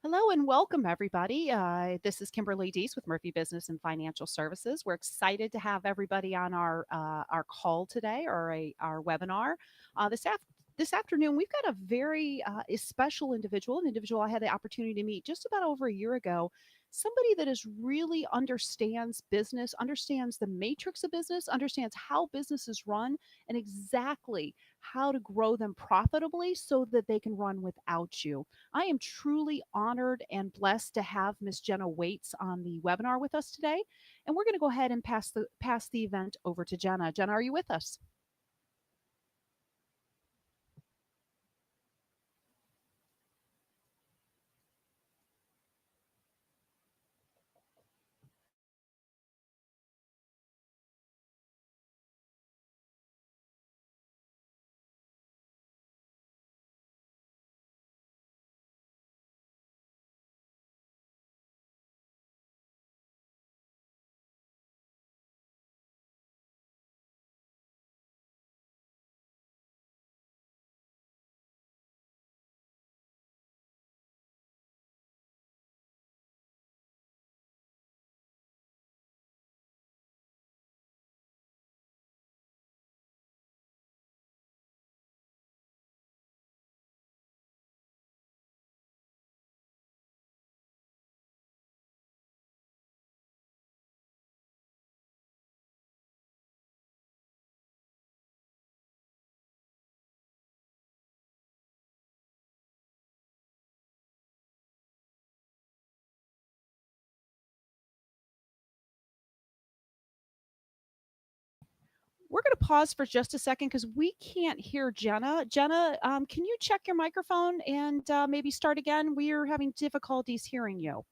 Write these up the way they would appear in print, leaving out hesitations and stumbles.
Hello and welcome, everybody. This is Kimberly Deese with Murphy Business and Financial Services. We're excited to have everybody on our call today, or our webinar this afternoon. We've got a very special individual, an individual I had the opportunity to meet just about over a year ago. Somebody that is really understands business, understands the matrix of business, understands how business is run, and exactly how to grow them profitably so that they can run without you. I am truly honored and blessed to have Miss Jenna Waites on the webinar with us today. And we're going to go ahead and pass the event over to Jenna. Jenna, are you with us? We're going to pause for just a second because we can't hear Jenna. Jenna, can you check your microphone and maybe start again? We are having difficulties hearing you.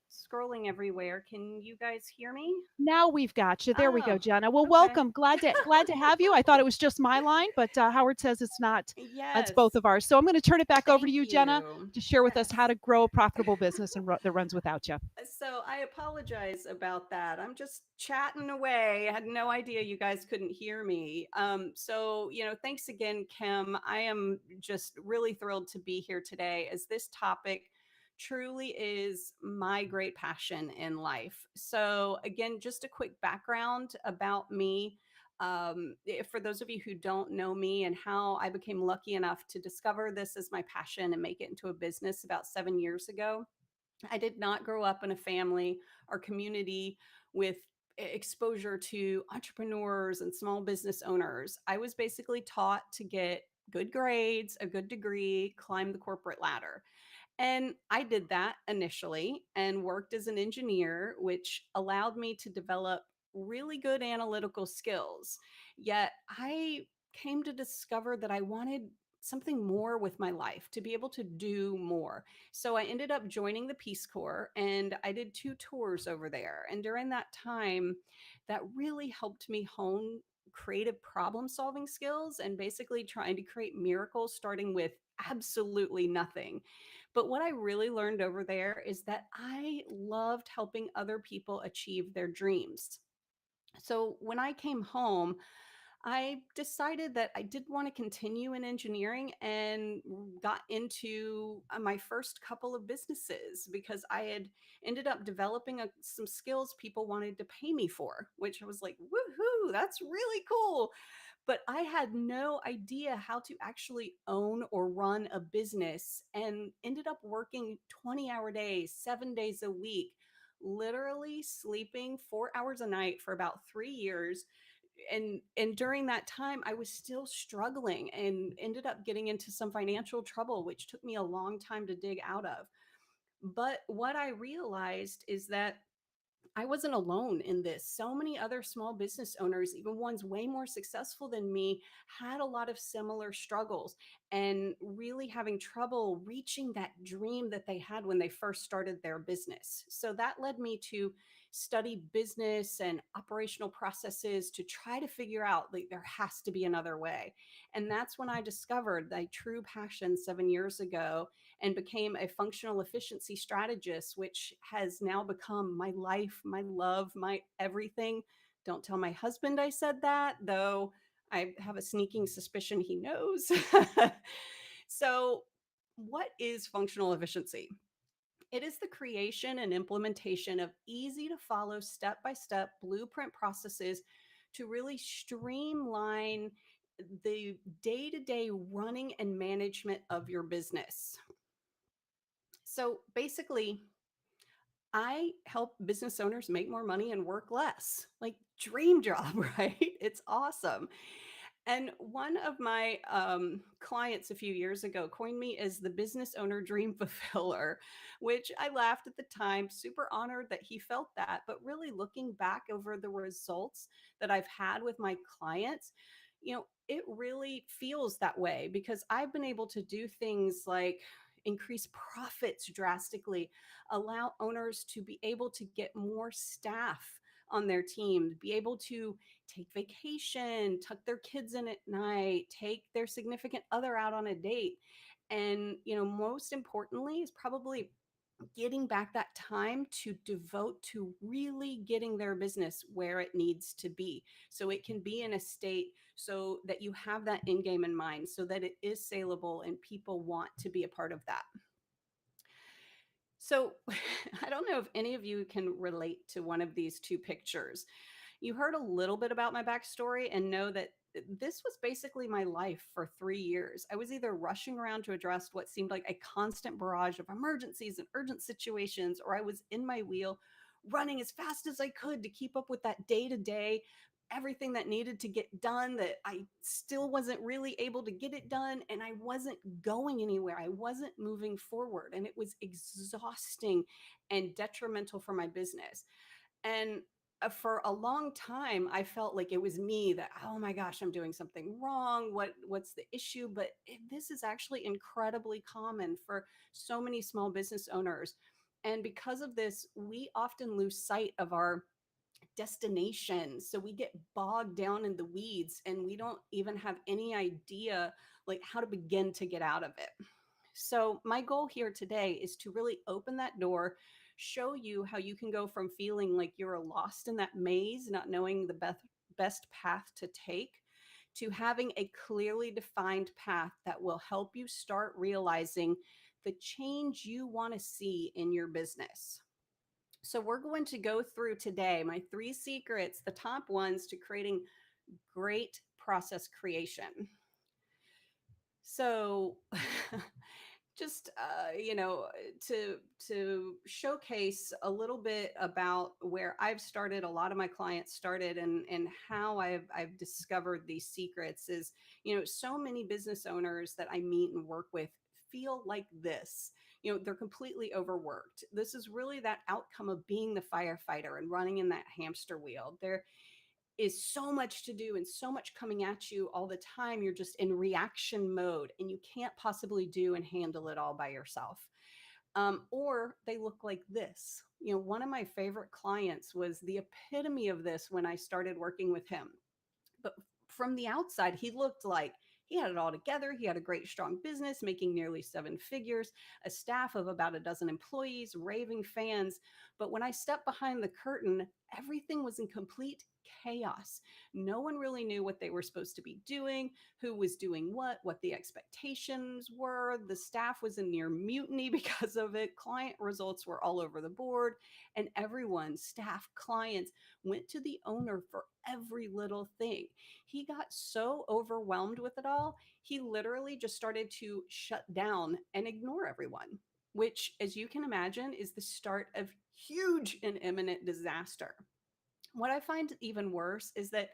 Scrolling everywhere. Can you guys hear me? Now we've got you. There we go, Oh, Jenna. Well, okay. welcome. Glad to have you. I thought it was just my line, but Howard says it's not. It's both Yes. of ours. So I'm going to turn it back over to Thank you, Jenna, you. to share with us how Yes. to grow a profitable business that runs without you. So I apologize about that. I'm just chatting away. I had no idea you guys couldn't hear me. Thanks again, Kim. I am just really thrilled to be here today as this topic truly is my great passion in life. So, again, just a quick background about me. For those of you who don't know me and how I became lucky enough to discover this as my passion and make it into a business about 7 years ago. I did not grow up in a family or community with exposure to entrepreneurs and small business owners. I was basically taught to get good grades, a good degree, climb the corporate ladder. And I did that initially and worked as an engineer, which allowed me to develop really good analytical skills. Yet I came to discover that I wanted something more with my life, to be able to do more. So I ended up joining the Peace Corps and I did 2 tours over there. And during that time, that really helped me hone creative problem solving skills and basically trying to create miracles starting with absolutely nothing. But what I really learned over there is that I loved helping other people achieve their dreams. So when I came home, I decided that I did want to continue in engineering and got into my first couple of businesses because I had ended up developing some skills people wanted to pay me for, which I was like, woohoo, that's really cool. But I had no idea how to actually own or run a business and ended up working 20-hour days, 7 days a week, literally sleeping 4 hours a night for about 3 years. And during that time I was still struggling and ended up getting into some financial trouble, which took me a long time to dig out of. But what I realized is that I wasn't alone in this. So many other small business owners, even ones way more successful than me, had a lot of similar struggles and really having trouble reaching that dream that they had when they first started their business. So that led me to study business and operational processes to try to figure out like there has to be another way. And that's when I discovered my true passion 7 years ago and became a functional efficiency strategist, which has now become my life, my love, my everything. Don't tell my husband I said that, though I have a sneaking suspicion he knows. So What is functional efficiency? It is the creation and implementation of easy to follow step by step blueprint processes to really streamline the day to day running and management of your business. So basically, I help business owners make more money and work less. Like, dream job, right? It's awesome. And one of my clients a few years ago coined me as the business owner dream fulfiller, which I laughed at the time, super honored that he felt that. But really looking back over the results that I've had with my clients, it really feels that way because I've been able to do things like increase profits drastically, allow owners to be able to get more staff on their team, be able to take vacation, tuck their kids in at night, take their significant other out on a date. And, most importantly, is probably getting back that time to devote to really getting their business where it needs to be so it can be in a state so that you have that end game in mind so that it is saleable and people want to be a part of that. So I don't know if any of you can relate to one of these two pictures. You heard a little bit about my backstory and know that this was basically my life for 3 years. I was either rushing around to address what seemed like a constant barrage of emergencies and urgent situations, or I was in my wheel running as fast as I could to keep up with that day to day, everything that needed to get done that I still wasn't really able to get it done. And I wasn't going anywhere. I wasn't moving forward. And it was exhausting and detrimental for my business. And for a long time, I felt like it was me that, oh my gosh, I'm doing something wrong. What's the issue? But this is actually incredibly common for so many small business owners. And because of this, we often lose sight of our destination. So we get bogged down in the weeds and we don't even have any idea like how to begin to get out of it. So, my goal here today is to really open that door, show you how you can go from feeling like you're lost in that maze, not knowing the best path to take, to having a clearly defined path that will help you start realizing the change you want to see in your business. So, we're going to go through today my 3 secrets, the top ones to creating great process creation. So, just to showcase a little bit about where I've started, a lot of my clients started, and how I've discovered these secrets is, so many business owners that I meet and work with feel like this. They're completely overworked. This is really that outcome of being the firefighter and running in that hamster wheel. There is so much to do and so much coming at you all the time. You're just in reaction mode and you can't possibly do and handle it all by yourself. Or they look like this. One of my favorite clients was the epitome of this when I started working with him. But from the outside, he looked like he had it all together. He had a great, strong business, making nearly 7 figures, a staff of about a dozen employees, raving fans. But when I stepped behind the curtain, everything was in complete chaos. No one really knew what they were supposed to be doing, who was doing what the expectations were. The staff was in near mutiny because of it. Client results were all over the board, and everyone, staff, clients, went to the owner for every little thing. He got so overwhelmed with it all, he literally just started to shut down and ignore everyone, which, as you can imagine, is the start of huge and imminent disaster. What I find even worse is that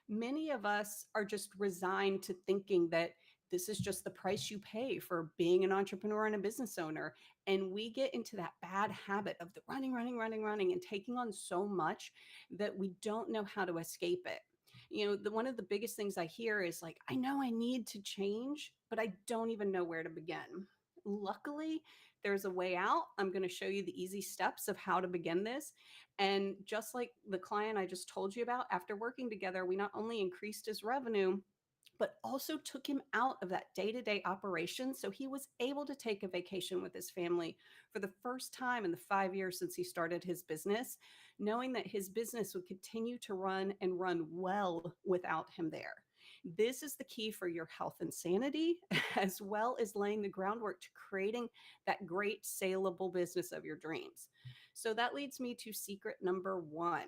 many of us are just resigned to thinking that this is just the price you pay for being an entrepreneur and a business owner. And we get into that bad habit of the running, running, running, running, and taking on so much that we don't know how to escape it. One of the biggest things I hear is like, I know I need to change, but I don't even know where to begin. Luckily, there's a way out. I'm going to show you the easy steps of how to begin this. And just like the client I just told you about, after working together, we not only increased his revenue, but also took him out of that day to day operation. So he was able to take a vacation with his family for the first time in the 5 years since he started his business, knowing that his business would continue to run and run well without him there. This is the key for your health and sanity, as well as laying the groundwork to creating that great saleable business of your dreams. So that leads me to secret number one,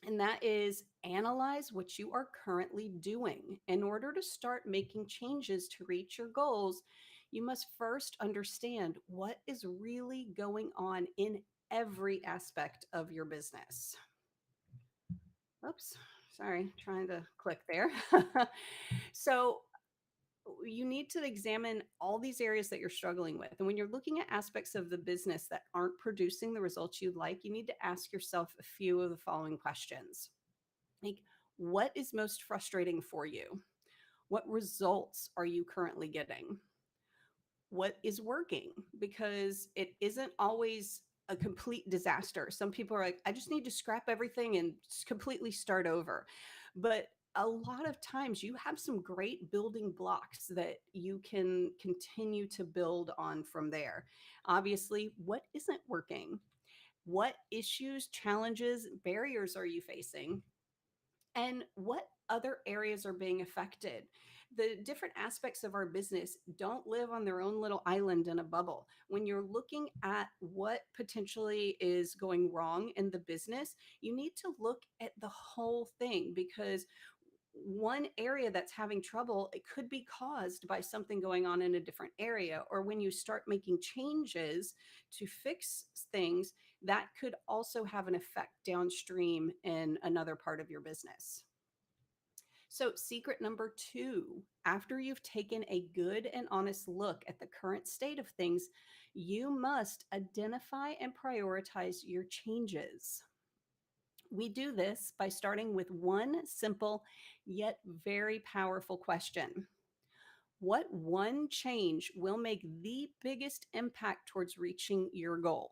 and that is analyze what you are currently doing. In order to start making changes to reach your goals, you must first understand what is really going on in every aspect of your business. Oops, sorry, trying to click there. So, you need to examine all these areas that you're struggling with. And when you're looking at aspects of the business that aren't producing the results you'd like, you need to ask yourself a few of the following questions. Like, what is most frustrating for you? What results are you currently getting? What is working? Because it isn't always a complete disaster. Some people are like, I just need to scrap everything and completely start over. But a lot of times you have some great building blocks that you can continue to build on from there. Obviously, what isn't working? What issues, challenges, barriers are you facing? And what other areas are being affected? The different aspects of our business don't live on their own little island in a bubble. When you're looking at what potentially is going wrong in the business, you need to look at the whole thing, because one area that's having trouble, it could be caused by something going on in a different area. Or when you start making changes to fix things, that could also have an effect downstream in another part of your business. So, secret number two, after you've taken a good and honest look at the current state of things, you must identify and prioritize your changes. We do this by starting with one simple yet very powerful question. What one change will make the biggest impact towards reaching your goal?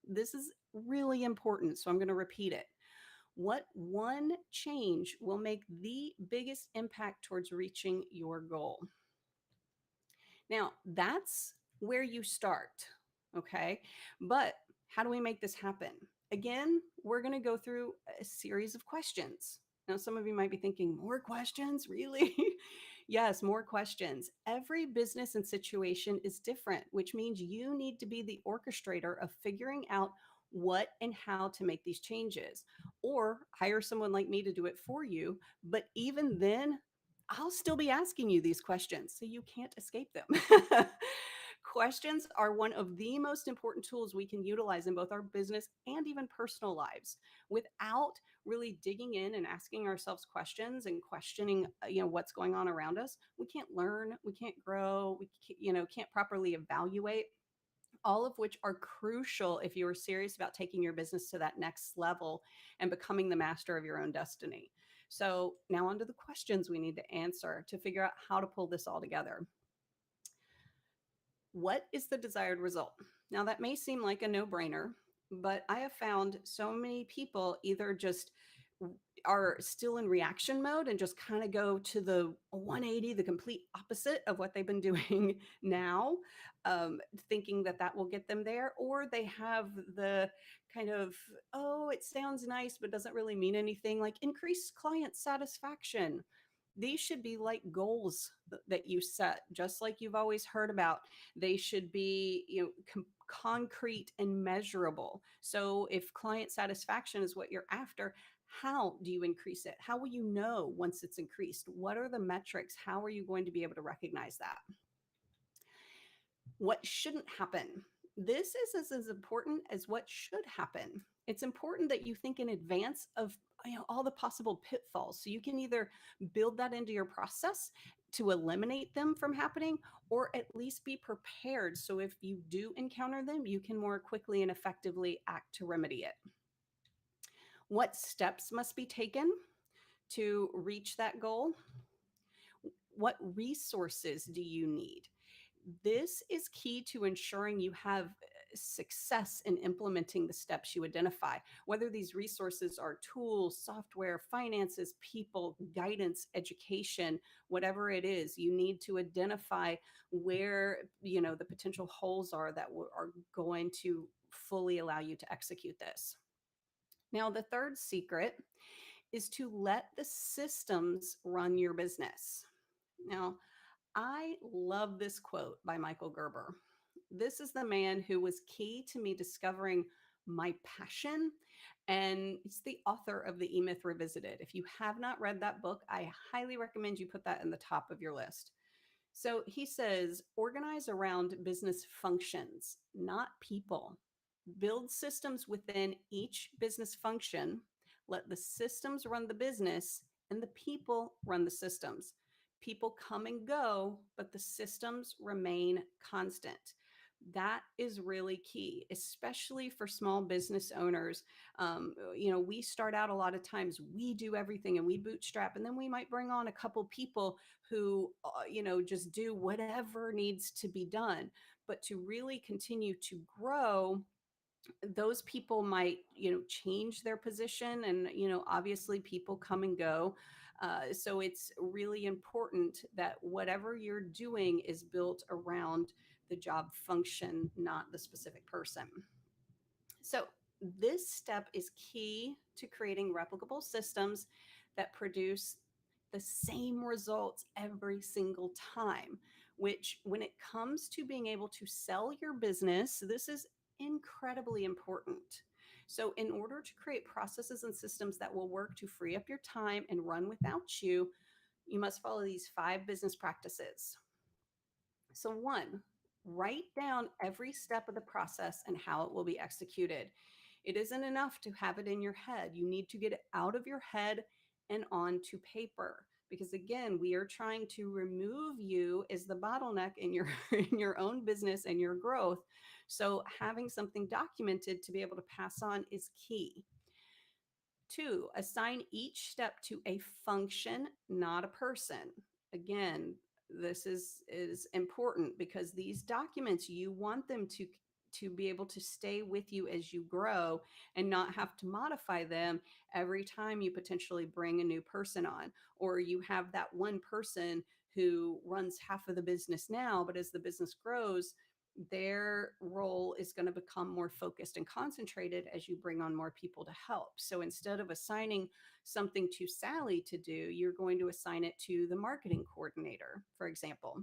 This is really important, so I'm going to repeat it. What one change will make the biggest impact towards reaching your goal? Now, that's where you start, okay? But how do we make this happen? Again, we're going to go through a series of questions. Now, some of you might be thinking, more questions? Really? Yes, more questions. Every business and situation is different, which means you need to be the orchestrator of figuring out what and how to make these changes, or hire someone like me to do it for you. But even then, I'll still be asking you these questions, so you can't escape them. Questions are one of the most important tools we can utilize in both our business and even personal lives. Without really digging in and asking ourselves questions and questioning, what's going on around us, we can't learn, we can't grow, we can't properly evaluate, all of which are crucial if you are serious about taking your business to that next level and becoming the master of your own destiny. So, now on to the questions we need to answer to figure out how to pull this all together. What is the desired result? Now, that may seem like a no brainer, but I have found so many people either just are still in reaction mode and just kind of go to the 180, the complete opposite of what they've been doing now, thinking that that will get them there, or they have the kind of, oh, it sounds nice, but doesn't really mean anything, like increase client satisfaction. These should be like goals that you set, just like you've always heard about. They should be, concrete and measurable. So if client satisfaction is what you're after, how do you increase it? How will you know once it's increased? What are the metrics? How are you going to be able to recognize that? What shouldn't happen? This is as important as what should happen. It's important that you think in advance of all the possible pitfalls, so you can either build that into your process to eliminate them from happening, or at least be prepared, so if you do encounter them, you can more quickly and effectively act to remedy it. What steps must be taken to reach that goal? What resources do you need? This is key to ensuring you have success in implementing the steps you identify, whether these resources are tools, software, finances, people, guidance, education, whatever it is. You need to identify where the potential holes are that are going to fully allow you to execute this. Now, the third secret is to let the systems run your business. Now, I love this quote by Michael Gerber. This is the man who was key to me discovering my passion. And he's the author of The E Myth Revisited. If you have not read that book, I highly recommend you put that in the top of your list. So he says, organize around business functions, not people. Build systems within each business function. Let the systems run the business and the people run the systems. People come and go, but the systems remain constant. That is really key, especially for small business owners. We start out a lot of times, we do everything and we bootstrap, and then we might bring on a couple people who, just do whatever needs to be done. But to really continue to grow, those people might change their position, and obviously people come and go. So it's really important that whatever you're doing is built around the job function, not the specific person. So this step is key to creating replicable systems that produce the same results every single time, which, when it comes to being able to sell your business, this is incredibly important. So, in order to create processes and systems that will work to free up your time and run without you, you must follow these 5 business practices. So, one, write down every step of the process and how it will be executed. It isn't enough to have it in your head. You need to get it out of your head and onto paper. Because again, we are trying to remove you as the bottleneck in your in your own business and your growth. So having something documented to be able to pass on is key. 2, assign each step to a function, not a person. Again, this is important because these documents, you want them to be able to stay with you as you grow and not have to modify them every time you potentially bring a new person on, or you have that one person who runs half of the business now, but as the business grows, their role is going to become more focused and concentrated as you bring on more people to help. So instead of assigning something to Sally to do, you're going to assign it to the marketing coordinator, for example.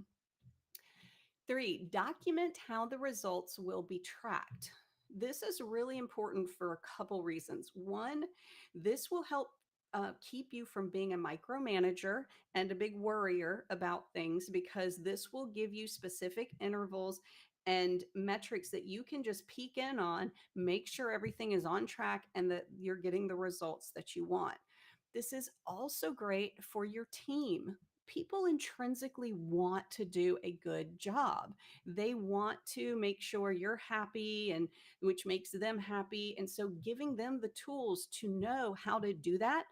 3, document how the results will be tracked. This is really important for a couple reasons. One, this will help keep you from being a micromanager and a big worrier about things, because this will give you specific intervals and metrics that you can just peek in on, make sure everything is on track and that you're getting the results that you want. This is also great for your team. People intrinsically want to do a good job. They want to make sure you're happy, and which makes them happy. And so giving them the tools to know how to do that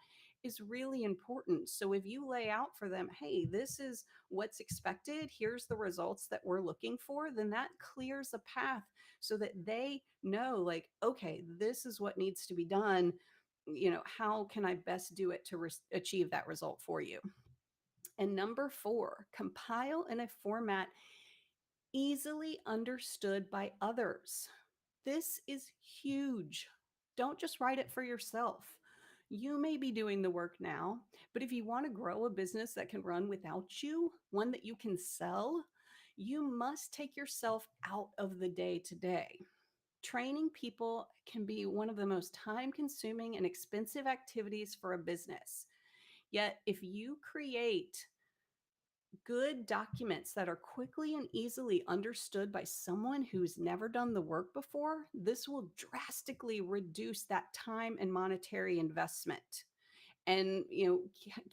is really important. So if you lay out for them, hey, this is what's expected, here's the results that we're looking for, then that clears a path so that they know, like, okay, this is what needs to be done. How can I best do it to achieve that result for you? And number 4, compile in a format easily understood by others. This is huge. Don't just write it for yourself. You may be doing the work now, but if you want to grow a business that can run without you, one that you can sell, you must take yourself out of the day to day. Training people can be one of the most time consuming and expensive activities for a business. Yet, if you create good documents that are quickly and easily understood by someone who's never done the work before, this will drastically reduce that time and monetary investment. And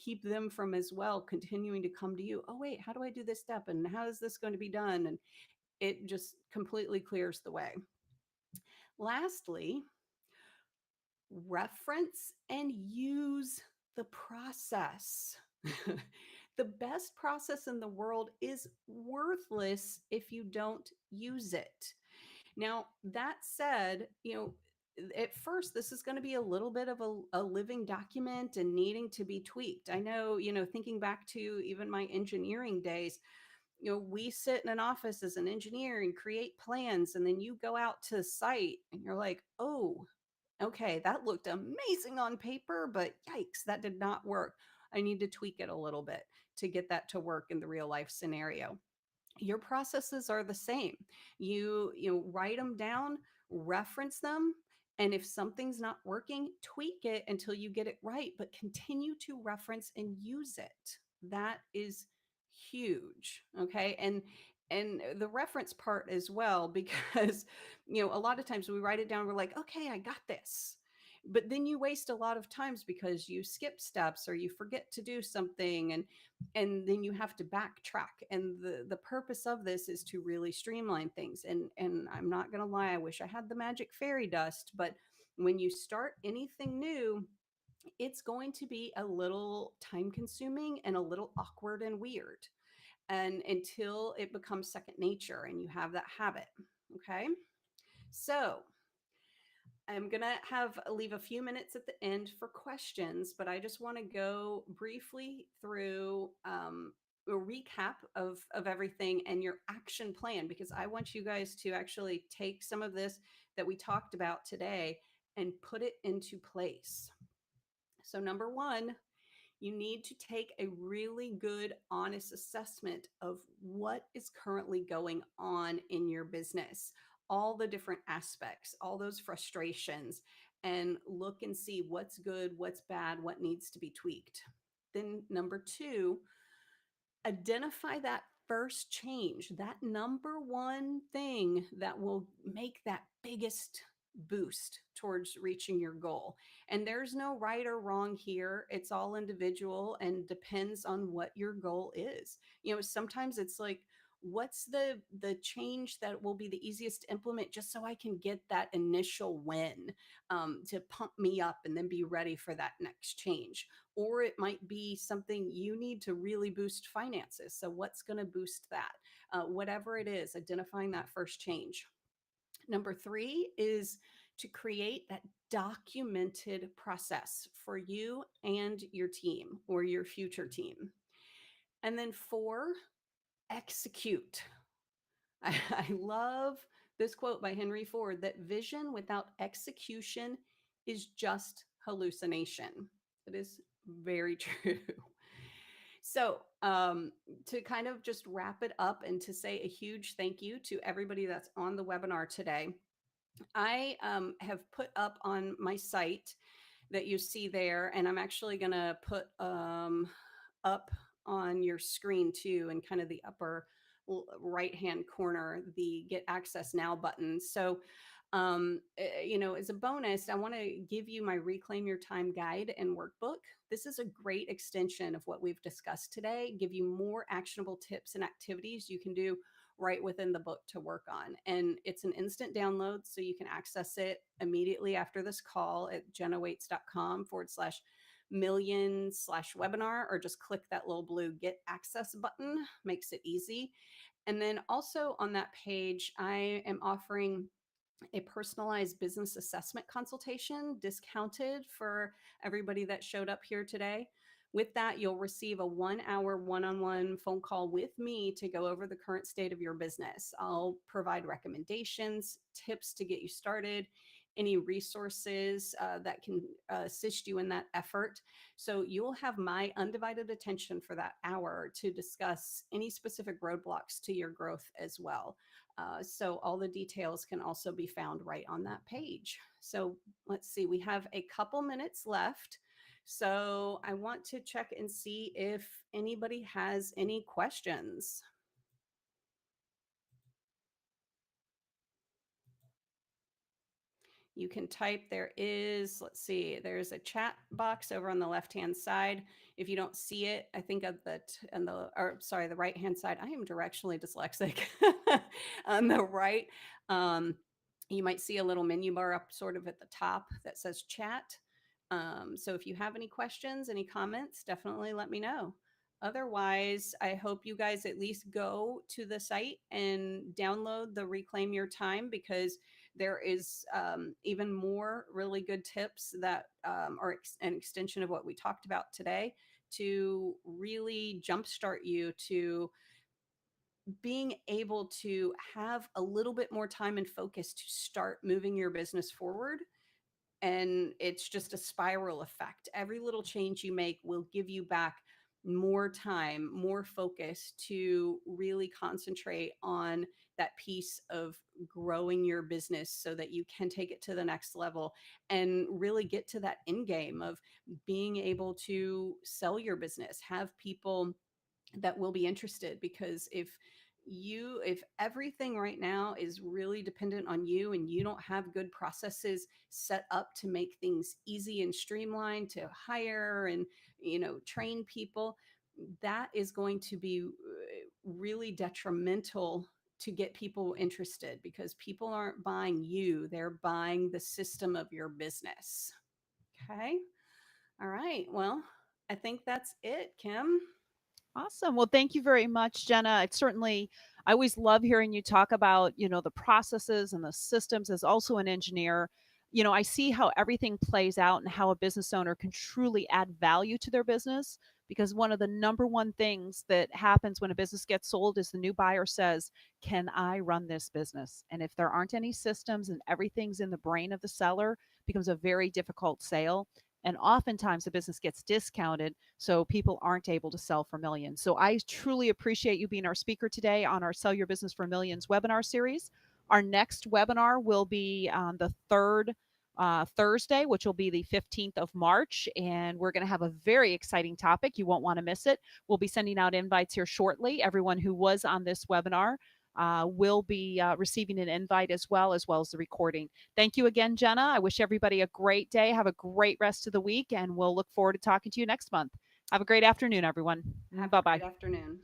keep them from as well continuing to come to you. Oh wait, how do I do this step, and how is this going to be done? And it just completely clears the way. Lastly, reference and use the process. The best process in the world is worthless if you don't use it. Now, that said, at first, this is going to be a little bit of a living document and needing to be tweaked. I know, thinking back to even my engineering days, we sit in an office as an engineer and create plans, and then you go out to site and you're like, oh, Okay, that looked amazing on paper, but yikes, that did not work. I need to tweak it a little bit to get that to work in the real life scenario. Your processes are the same. You write them down, reference them, and if something's not working, tweak it until you get it right, but continue to reference and use it. That is huge. Okay? And the reference part as well, because a lot of times we write it down, we're like, okay, I got this, but then you waste a lot of times because you skip steps or you forget to do something, and then you have to backtrack. And the purpose of this is to really streamline things. And I'm not going to lie, I wish I had the magic fairy dust, but when you start anything new, it's going to be a little time consuming and a little awkward and weird, and until it becomes second nature and you have that habit. Okay, so I'm gonna have leave a few minutes at the end for questions, but I just want to go briefly through a recap of everything and your action plan, because I want you guys to actually take some of this that we talked about today and put it into place. So number one, you need to take a really good, honest assessment of what is currently going on in your business, all the different aspects, all those frustrations, and look and see what's good, what's bad, what needs to be tweaked. Then, number two, identify that first change, that number one thing that will make that biggest boost towards reaching your goal. And there's no right or wrong here. It's all individual and depends on what your goal is. Sometimes it's like, what's the change that will be the easiest to implement, just so I can get that initial win, to pump me up and then be ready for that next change. Or it might be something you need to really boost finances. So, what's going to boost that? Whatever it is, identifying that first change. Number three is to create that documented process for you and your team or your future team. And then four, execute. I love this quote by Henry Ford, that vision without execution is just hallucination. It is very true. So, to kind of just wrap it up and to say a huge thank you to everybody that's on the webinar today, I have put up on my site that you see there, and I'm actually going to put up on your screen too, in kind of the upper right hand corner, the Get Access Now button. So, as a bonus, I want to give you my Reclaim Your Time guide and workbook. This is a great extension of what we've discussed today, give you more actionable tips and activities you can do right within the book to work on. And it's an instant download, so you can access it immediately after this call at jennawaites.com/million/webinar, or just click that little blue Get Access button, makes it easy. And then also on that page, I am offering a personalized business assessment consultation, discounted for everybody that showed up here today. With that, you'll receive a 1-hour one-on-one phone call with me to go over the current state of your business. I'll provide recommendations, tips to get you started, any resources that can assist you in that effort. So you'll have my undivided attention for that hour to discuss any specific roadblocks to your growth as well. So all the details can also be found right on that page. So let's see, we have a couple minutes left. So I want to check and see if anybody has any questions. You can type. Let's see, there's a chat box over on the left-hand side. If you don't see it, I think the right-hand side, I am directionally dyslexic. On the right, you might see a little menu bar up sort of at the top that says chat. So if you have any questions, any comments, definitely let me know. Otherwise, I hope you guys at least go to the site and download the Reclaim Your Time, because there is even more really good tips that are an extension of what we talked about today, to really jumpstart you to being able to have a little bit more time and focus to start moving your business forward and it's just a spiral effect. Every little change you make will give you back more time, more focus to really concentrate on that piece of growing your business so that you can take it to the next level and really get to that end game of being able to sell your business, have people that will be interested. Because if everything right now is really dependent on you and you don't have good processes set up to make things easy and streamlined to hire and train people, that is going to be really detrimental to get people interested, because people aren't buying you, they're buying the system of your business. Okay. All right, well, I think that's it, Kim. Awesome. Well, thank you very much, Jenna. It's certainly, I always love hearing you talk about, the processes and the systems. As also an engineer, I see how everything plays out and how a business owner can truly add value to their business. Because one of the number one things that happens when a business gets sold is the new buyer says, "Can I run this business?" And if there aren't any systems and everything's in the brain of the seller, it becomes a very difficult sale. And oftentimes the business gets discounted, so people aren't able to sell for millions. So I truly appreciate you being our speaker today on our Sell Your Business for Millions webinar series. Our next webinar will be on the third Thursday, which will be the 15th of March. And we're going to have a very exciting topic. You won't want to miss it. We'll be sending out invites here shortly. Everyone who was on this webinar will be receiving an invite as well as the recording. Thank you again, Jenna. I wish everybody a great day. Have a great rest of the week, and we'll look forward to talking to you next month. Have a great afternoon, everyone. Have Bye a bye. great afternoon.